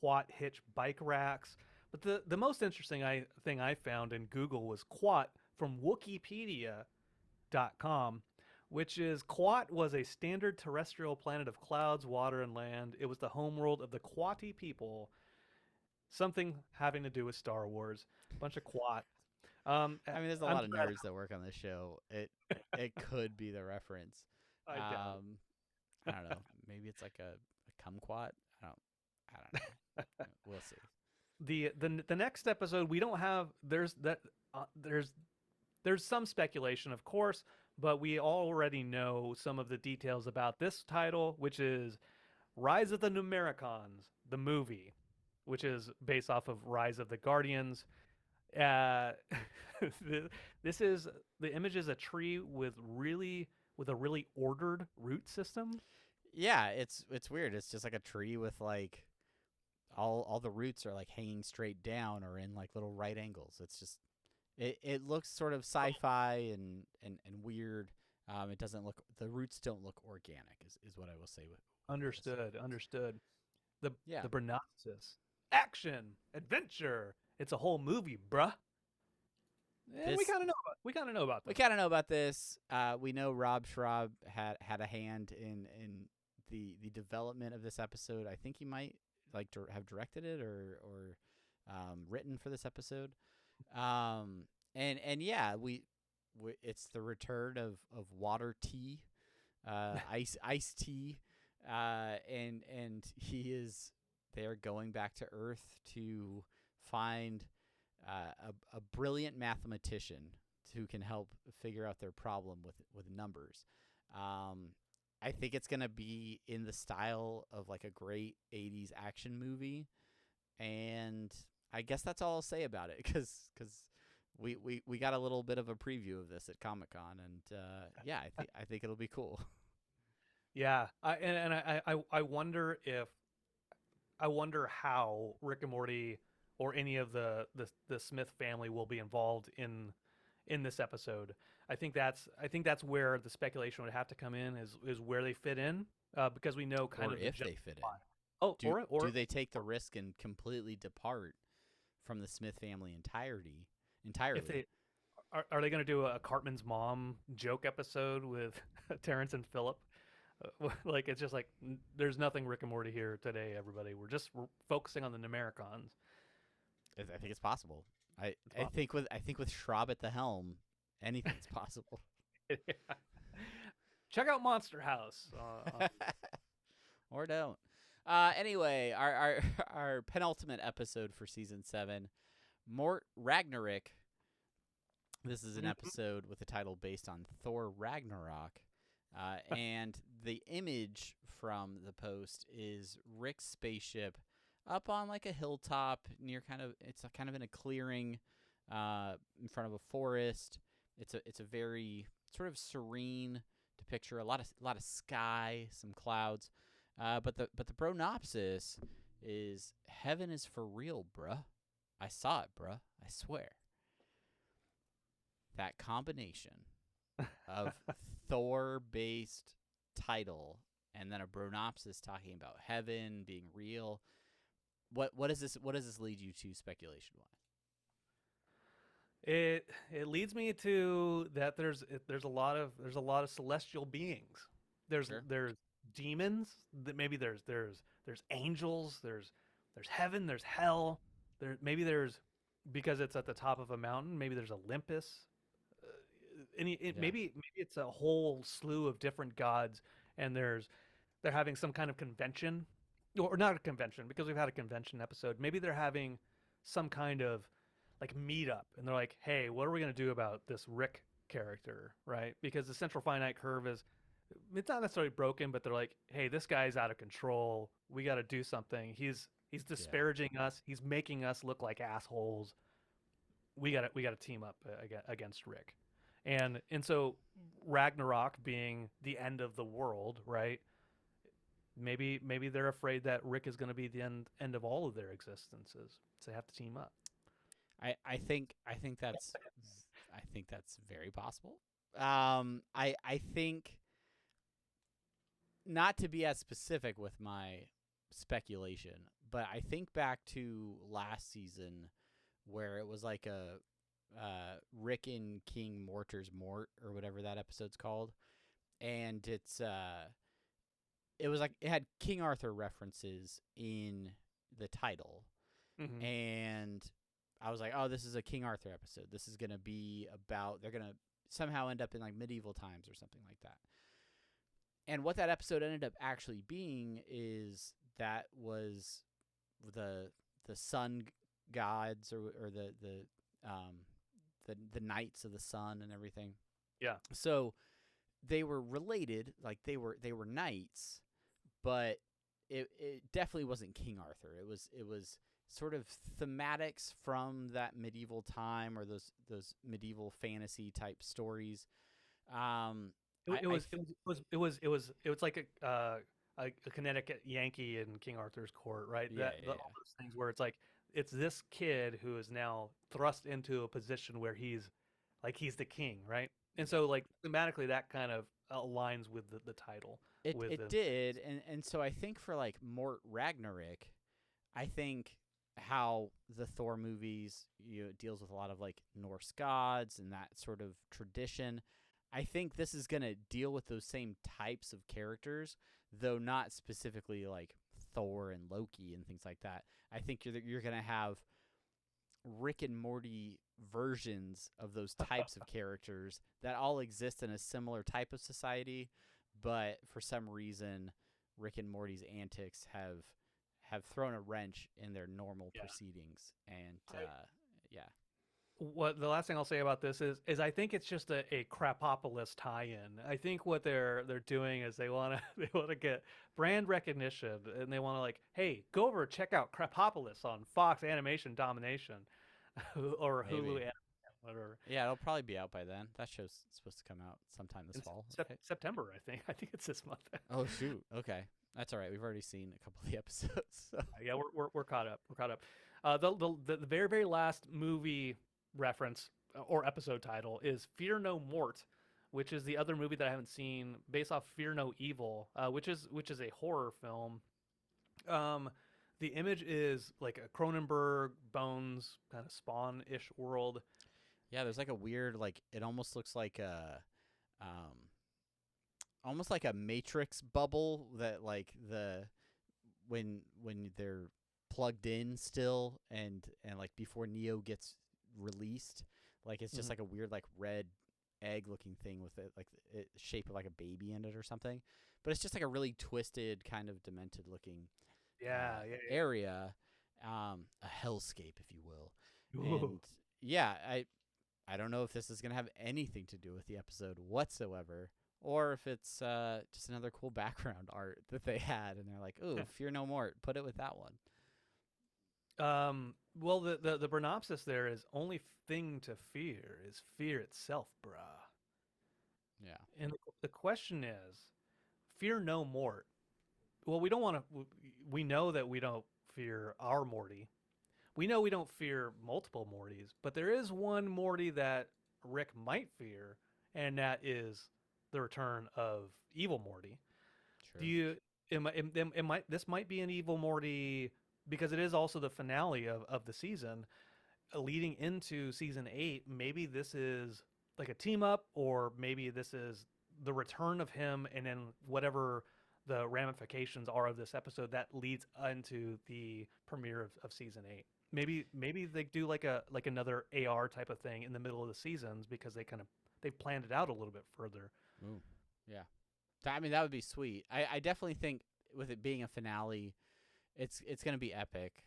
quat hitch bike racks. But the most interesting thing I found in Google was quat from Wikipedia.com, which is Quat was a standard terrestrial planet of clouds, water, and land. It was the homeworld of the Quati people. Something having to do with Star Wars. A bunch of Quat. There's a lot of nerds that work on this show. It could be the reference. I doubt. I don't know. Maybe it's like a kumquat. I don't know. We'll see. The next episode we don't have. There's some speculation, of course, but we already know some of the details about this title, which is Rise of the Numericons, the movie, which is based off of Rise of the Guardians. The image is a tree with a really ordered root system. Yeah, it's weird. It's just like a tree with like all the roots are like hanging straight down or in like little right angles. It's just it looks sort of sci-fi and weird. It doesn't look, the roots don't look organic is what I will say with Understood. The Bronopsis. Action, adventure. It's a whole movie, bruh. We kind of know about this. We kind of know about this. We know Rob Schrab had a hand in the development of this episode. I think he might have directed it or written for this episode. And yeah, it's the return of water tea, iced tea, and they're going back to Earth to find a brilliant mathematician who can help figure out their problem with numbers. I think it's going to be in the style of like a great 80s action movie. And I guess that's all I'll say about it because we got a little bit of a preview of this at Comic-Con. And I think it'll be cool. Yeah. I wonder how Rick and Morty or any of the Smith family will be involved in this episode. I think that's where the speculation would have to come in is where they fit in, because we know kind of if they fit in. Oh, do they take the risk and completely depart from the Smith family entirely? Are they going to do a Cartman's mom joke episode with Terrence and Phillip? Like it's just like there's nothing Rick and Morty here today, everybody. We're focusing on the Numericons. I think it's possible. I think with Schrab at the helm, anything's possible. Yeah. Check out Monster House. Or don't. Anyway, our penultimate episode for season 7, Mort Ragnarok. This is an episode with a title based on Thor Ragnarok. And the image from the post is Rick's spaceship up on like a hilltop near it's kind of in a clearing in front of a forest. It's a very sort of serene to picture, a lot of sky, some clouds. But the Bronopsis is heaven is for real, bruh. I saw it, bruh. I swear. That combination of Thor-based title and then a Bronopsis talking about heaven being real, what does this lead you to speculation wise? It leads me to that there's a lot of celestial beings. Sure. There's demons. That maybe there's angels. There's heaven. There's hell. Maybe there's, because it's at the top of a mountain. Maybe there's Olympus. Yeah. Maybe it's a whole slew of different gods, and they're having some kind of convention, or not a convention because we've had a convention episode. Maybe they're having some kind of like meetup, and they're like, hey, what are we going to do about this Rick character, right? Because the central finite curve it's not necessarily broken, but they're like, hey, this guy's out of control, we got to do something. He's disparaging us, he's making us look like assholes. We got to team up against Rick. And so Ragnarok being the end of the world, right? Maybe they're afraid that Rick is going to be the end of all of their existences, so they have to team up. I think that's very possible. I think, not to be as specific with my speculation, but I think back to last season where it was like a Rick and King Mortar's Mort, or whatever that episode's called, and it was like it had King Arthur references in the title, and I was like, oh, this is a King Arthur episode. This is going to be about, they're going to somehow end up in like medieval times or something like that. And what that episode ended up actually being is that was the sun gods, or the knights of the sun and everything. Yeah. So they were related, like they were knights, but it definitely wasn't King Arthur. It was sort of thematics from that medieval time, or those medieval fantasy type stories. It was like a Connecticut Yankee in King Arthur's court, right? All those things where it's like, it's this kid who is now thrust into a position where he's the king, right? And so like thematically that kind of aligns with the title. It did, and so I think for like Mort Ragnarok, I think how the Thor movies, deals with a lot of like Norse gods and that sort of tradition. I think this is going to deal with those same types of characters, though not specifically like Thor and Loki and things like that. I think you're going to have Rick and Morty versions of those types of characters that all exist in a similar type of society, but for some reason Rick and Morty's antics have thrown a wrench in their normal proceedings. And what the last thing I'll say about this is I think it's just a Crapopolis tie-in. I think what they're doing is they want to get brand recognition, and they want to like, hey, go over and check out Crapopolis on Fox Animation Domination or Maybe. Hulu Animation, whatever. Yeah, it'll probably be out by then. That show's supposed to come out sometime this fall. September, I think. I think it's this month. Oh shoot. Okay, that's all right. We've already seen a couple of the episodes. So. Yeah, we're caught up. We're caught up. The very, very last movie reference or episode title is Fear No Mort, which is the other movie that I haven't seen, based off Fear No Evil, which is a horror film. The image is like a Cronenberg Bones kind of Spawn-ish world. Yeah, there's like a weird, like, it almost looks like almost like a Matrix bubble that like when they're plugged in still, and like before Neo gets released, like it's just like a weird like red egg looking thing with it, like it shape of like a baby in it or something, but it's just like a really twisted kind of demented looking area, a hellscape, if you will. And yeah, I don't know if this is gonna have anything to do with the episode whatsoever, or if it's just another cool background art that they had, and they're like, "Ooh, Fear No More, put it with that one." Well, the Bronopsis there is only thing to fear is fear itself, brah. Yeah. And the question is, fear no Mort. Well, we don't want to. We know that we don't fear our Morty. We know we don't fear multiple Mortys, but there is one Morty that Rick might fear, and that is the return of Evil Morty. Sure. Do you? It might. This might be an Evil Morty because it is also the finale of the season, leading into season 8. Maybe this is like a team up, or maybe this is the return of him, and then whatever the ramifications are of this episode that leads into the premiere of season 8. Maybe they do like another AR type of thing in the middle of the seasons because they planned it out a little bit further. Ooh, yeah. I mean, that would be sweet. I definitely think with it being a finale, it's going to be epic.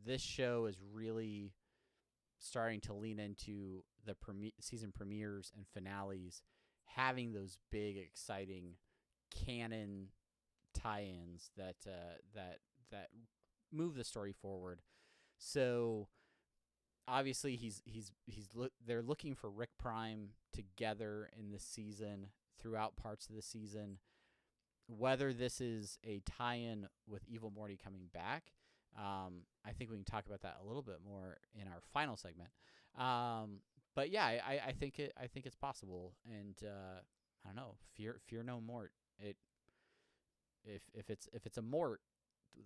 This show is really starting to lean into the season premieres and finales, having those big, exciting canon tie-ins that move the story forward. So obviously they're looking for Rick Prime together in this season, throughout parts of the season. Whether this is a tie-in with Evil Morty coming back, I think we can talk about that a little bit more in our final segment. But yeah, I think it's possible, and I don't know. Fear no mort. If it's a mort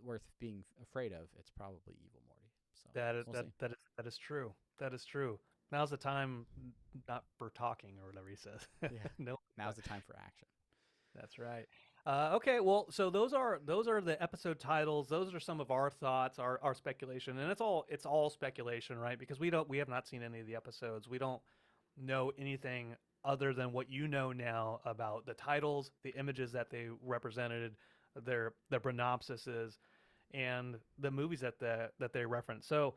worth being afraid of, it's probably Evil Morty. So That is true. That is true. Now's the time, not for talking or whatever he says. Yeah. No, Now's the time for action. that's right. Okay, well, so those are the episode titles. Those are some of our thoughts, our speculation, and it's all speculation, right? Because we have not seen any of the episodes. We don't know anything other than what you know now about the titles, the images that they represented, their synopsises, and the movies that they reference. So,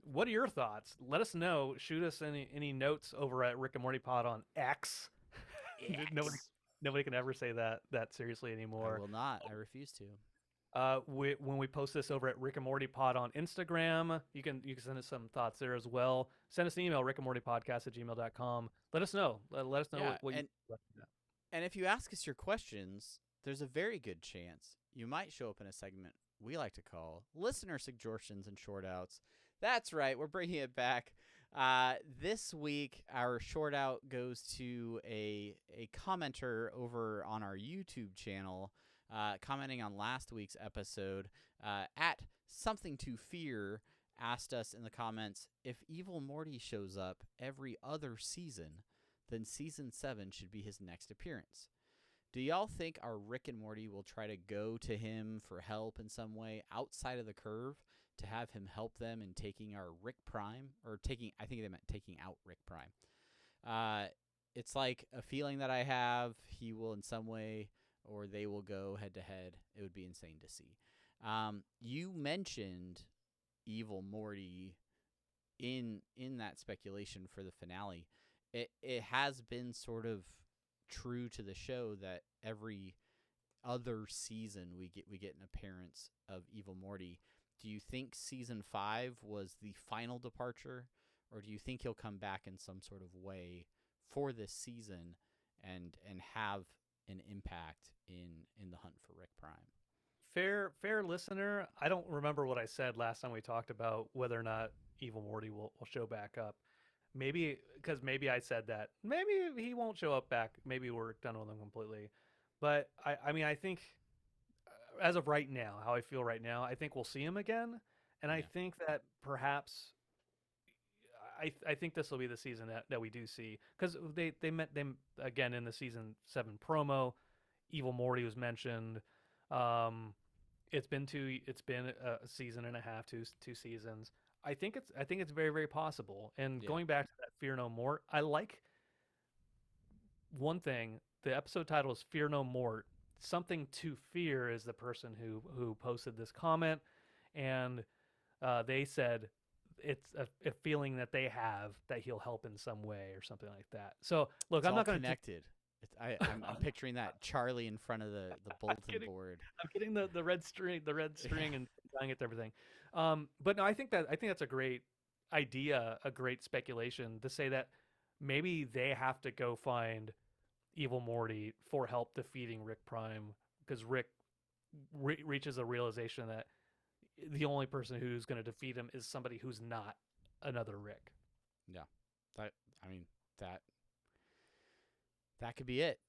what are your thoughts? Let us know. Shoot us any notes over at Rick and Morty Pod on X. Nobody can ever say that seriously anymore. I will not. I refuse to. When we post this over at Rick and Morty Pod on Instagram, you can send us some thoughts there as well. Send us an email, rickandmortypodcast@gmail.com. Let us know. Let us know what you. And if you ask us your questions, there's a very good chance you might show up in a segment we like to call listener suggestions and short outs. That's right. We're bringing it back. This week, our short out goes to a commenter over on our YouTube channel, commenting on last week's episode. At Something to Fear asked us in the comments, if Evil Morty shows up every other season, then season 7 should be his next appearance. Do y'all think our Rick and Morty will try to go to him for help in some way outside of the curve to have him help them in taking our Rick Prime? Or I think they meant taking out Rick Prime. It's like a feeling that I have he will in some way, or they will go head to head. It would be insane to see. You mentioned Evil Morty in that speculation for the finale. It has been sort of true to the show that every other season we get an appearance of Evil Morty. Do you think season 5 was the final departure, or do you think he'll come back in some sort of way for this season and have an impact in the hunt for Rick Prime? Fair listener, I don't remember what I said last time we talked about whether or not Evil Morty will show back up. Maybe because I said that maybe he won't show up back. Maybe we're done with him completely. But I mean, I think as of right now, how I feel right now, I think we'll see him again, and I think that perhaps I think this will be the season that we do see, because they met them again in the season 7 promo. Evil Morty was mentioned. It's been a season and a half, two seasons. I think it's very, very possible. And going back to that Fear No More, I like one thing. The episode title is Fear No More. Something to Fear is the person who posted this comment, and they said it's a feeling that they have that he'll help in some way or something like that. So look, I'm not going to connected. I'm picturing that Charlie in front of the bulletin board. I'm getting the red string and tying it to everything. But no, I think that's a great idea, a great speculation to say that maybe they have to go find Evil Morty for help defeating Rick Prime, because Rick reaches a realization that the only person who's going to defeat him is somebody who's not another Rick. Yeah, that could be it.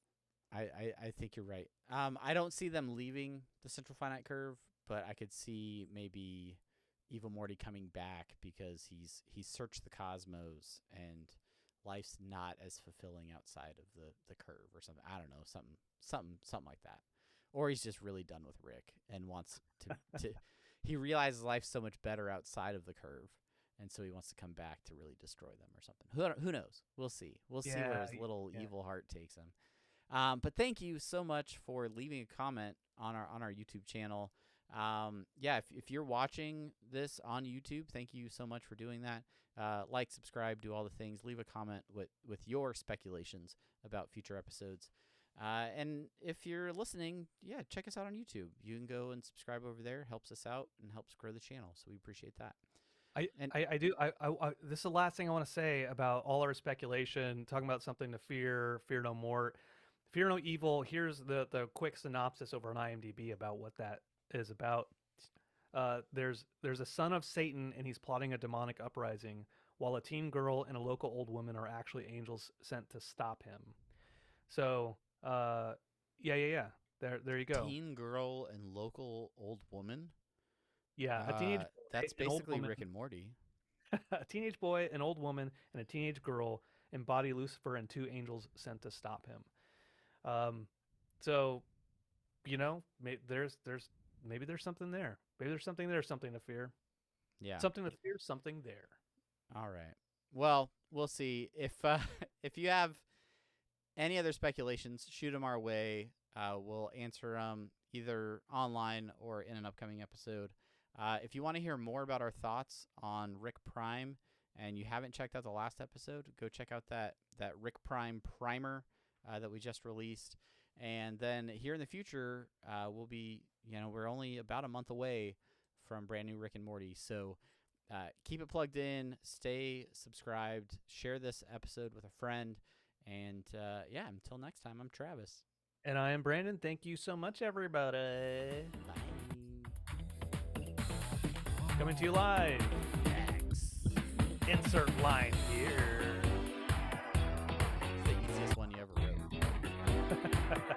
I think you're right. I don't see them leaving the central finite curve, but I could see maybe Evil Morty coming back because he's searched the cosmos and life's not as fulfilling outside of the curve or something. I don't know, something like that. Or he's just really done with Rick and wants to he realizes life's so much better outside of the curve, and so he wants to come back to really destroy them or something. Who knows? We'll see. We'll see where his little evil heart takes him. But thank you so much for leaving a comment on our YouTube channel. If you're watching this on YouTube, thank you so much for doing that. Like, subscribe, do all the things. Leave a comment with your speculations about future episodes. And if you're listening, check us out on YouTube. You can go and subscribe over there. Helps us out and helps grow the channel. So we appreciate that. This is the last thing I want to say about all our speculation, talking about something to fear no more, fear no evil. Here's the quick synopsis over on IMDb about what that is about. There's a son of Satan, and he's plotting a demonic uprising, while a teen girl and a local old woman are actually angels sent to stop him. So, There you go. Teen girl and local old woman. Yeah, a teenage. That's basically Rick and Morty. A teenage boy, an old woman, and a teenage girl embody Lucifer and two angels sent to stop him. So, maybe there's something there. Maybe there's something there, something to fear. Yeah. Something to fear, something there. All right. Well, we'll see. If you have any other speculations, shoot them our way. We'll answer them either online or in an upcoming episode. If you want to hear more about our thoughts on Rick Prime and you haven't checked out the last episode, go check out that Rick Prime primer that we just released. And then here in the future, we'll be, we're only about a month away from brand new Rick and Morty. So keep it plugged in, stay subscribed, share this episode with a friend. And until next time, I'm Travis. And I am Brandon. Thank you so much, everybody. Bye. Coming to you live. Next. Insert line here. It's the easiest one you ever wrote.